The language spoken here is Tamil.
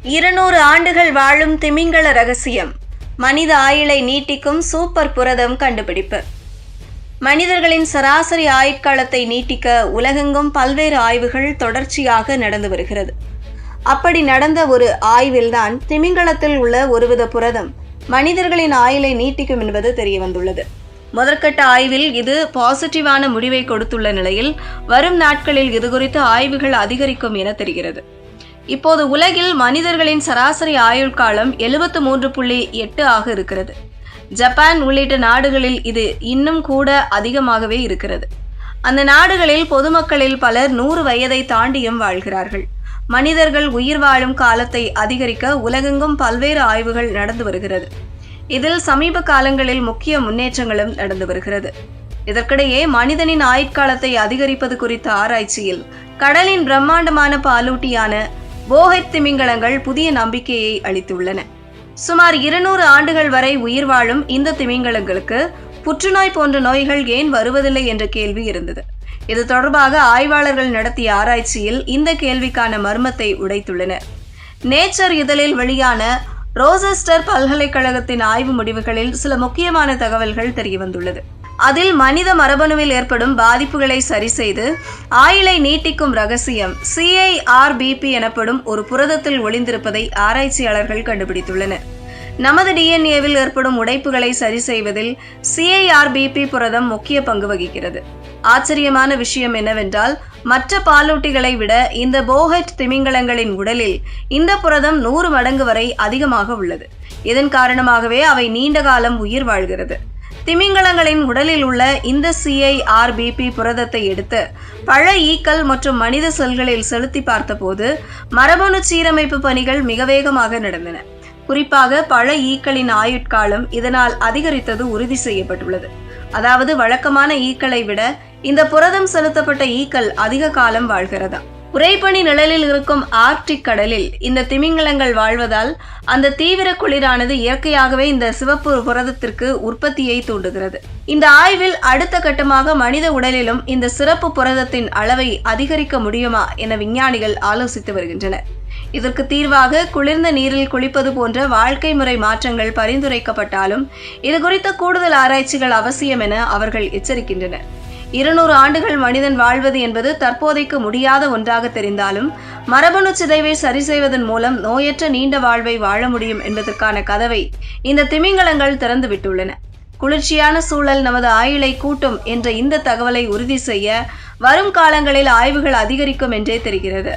200 ஆண்டுகள் வாழும் திமிங்கல ரகசியம். மனித ஆயுளை நீட்டிக்கும் சூப்பர் புரதம் கண்டுபிடிப்பு. மனிதர்களின் சராசரி ஆயுட்காலத்தை நீட்டிக்க உலகெங்கும் பல்வேறு ஆய்வுகள் தொடர்ச்சியாக நடந்து வருகிறது. அப்படி நடந்த ஒரு ஆய்வில்தான் திமிங்கலத்தில் உள்ள ஒருவித புரதம் மனிதர்களின் ஆயுளை நீட்டிக்கும் என்பது தெரிய வந்துள்ளது. முதற்கட்ட ஆய்வில் இது பாசிட்டிவான முடிவை கொடுத்துள்ள நிலையில் வரும் நாட்களில் இதுகுறித்து ஆய்வுகள் அதிகரிக்கும் என தெரிகிறது. இப்போது உலகில் மனிதர்களின் சராசரி ஆயுள் காலம் 73.8 ஆக இருக்கிறது. ஜப்பான் உள்ளிட்ட நாடுகளில் இது இன்னும் கூட அதிகமாகவே இருக்கிறது. அந்த நாடுகளில் பொதுமக்களில் பலர் 100 வயதை தாண்டியும் வாழ்கிறார்கள். மனிதர்கள் உயிர் வாழும் காலத்தை அதிகரிக்க உலகெங்கும் பல்வேறு ஆய்வுகள் நடந்து வருகிறது. இதில் சமீப காலங்களில் முக்கிய முன்னேற்றங்களும் நடந்து வருகிறது. இதற்கிடையே மனிதனின் ஆயுட்காலத்தை அதிகரிப்பது குறித்த ஆராய்ச்சியில் கடலின் பிரம்மாண்டமான பாலூட்டியான போஹெட் திமிங்கலங்கள் புதிய நம்பிக்கையை அளித்துள்ளன. சுமார் 200 ஆண்டுகள் வரை உயிர் வாழும் இந்த திமிங்கலங்களுக்கு புற்றுநோய் போன்ற நோய்கள் ஏன் வருவதில்லை என்ற கேள்வி இருந்தது. இது தொடர்பாக ஆய்வாளர்கள் நடத்திய ஆராய்ச்சியில் இந்த கேள்விக்கான மர்மத்தை உடைத்துள்ளனர். நேச்சர் இதழில் வெளியான ரோசெஸ்டர் பல்கலைக்கழகத்தின் ஆய்வு முடிவுகளில் சில முக்கியமான தகவல்கள் தெரியவந்துள்ளது. அதில் மனித மரபணுவில் ஏற்படும் பாதிப்புகளை சரிசெய்து ஆயுளை நீட்டிக்கும் ரகசியம் CIRBP எனப்படும் ஒரு புரதத்தில் ஒளிந்திருப்பதை ஆராய்ச்சியாளர்கள் கண்டுபிடித்துள்ளனர். நமது DNAவில் ஏற்படும் உடைப்புகளை சரி செய்வதில் CIRBP புரதம் முக்கிய பங்கு வகிக்கிறது. ஆச்சரியமான விஷயம் என்னவென்றால் மற்ற பாலூட்டிகளை விட இந்த போஹெட் திமிங்கலங்களின் உடலில் இந்த புரதம் 100 மடங்கு வரை அதிகமாக உள்ளது. இதன் காரணமாகவே அவை நீண்ட காலம் உயிர் வாழ்கிறது. திமிங்கலங்களின் உடலில் உள்ள இந்த CIRBP புரதத்தை எடுத்து பழ ஈக்கள் மற்றும் மனித செல்களில் செலுத்தி பார்த்தபோது மரபணு சீரமைப்பு பணிகள் மிக வேகமாக நடந்தன. குறிப்பாக பழ ஈக்களின் ஆயுட்காலம் இதனால் அதிகரித்தது உறுதி செய்யப்பட்டுள்ளது. அதாவது வழக்கமான ஈக்களை விட இந்த புரதம் செலுத்தப்பட்ட ஈக்கள் அதிக காலம் வாழ்கிறதா. உறைபனி நிழலில் இருக்கும் ஆர்க்டிக் கடலில் இந்த திமிங்கலங்கள் வாழ்வதால் அந்த தீவிர குளிரானது இயற்கையாகவே இந்த சிவப்பு புரதத்திற்கு உற்பத்தியை தூண்டுகிறது. இந்த ஆய்வில் அடுத்த கட்டமாக மனித உடலிலும் இந்த சிறப்பு புரதத்தின் அளவை அதிகரிக்க முடியுமா என விஞ்ஞானிகள் ஆலோசித்து வருகின்றனர். இதற்கு தீர்வாக குளிர்ந்த நீரில் குளிப்பது போன்ற வாழ்க்கை முறை மாற்றங்கள் பரிந்துரைக்கப்பட்டாலும் இது குறித்த கூடுதல் ஆராய்ச்சிகள் அவசியம் என அவர்கள் எச்சரிக்கின்றனர். 200 ஆண்டுகள் மனிதன் வாழ்வது என்பது தற்போதைக்கு முடியாத ஒன்றாக தெரிந்தாலும் மரபணு சிதைவை சரி செய்வதன் மூலம் நோயற்ற நீண்ட வாழ்வை வாழ முடியும் என்பதற்கான கதவை இந்த திமிங்கலங்கள் திறந்து விட்டுள்ளன. குளிர்ச்சியான சூழல் நமது ஆயுளை கூட்டும் என்ற இந்த தகவலை உறுதி செய்ய வரும் காலங்களில் ஆய்வுகள் அதிகரிக்கும் என்றே தெரிகிறது.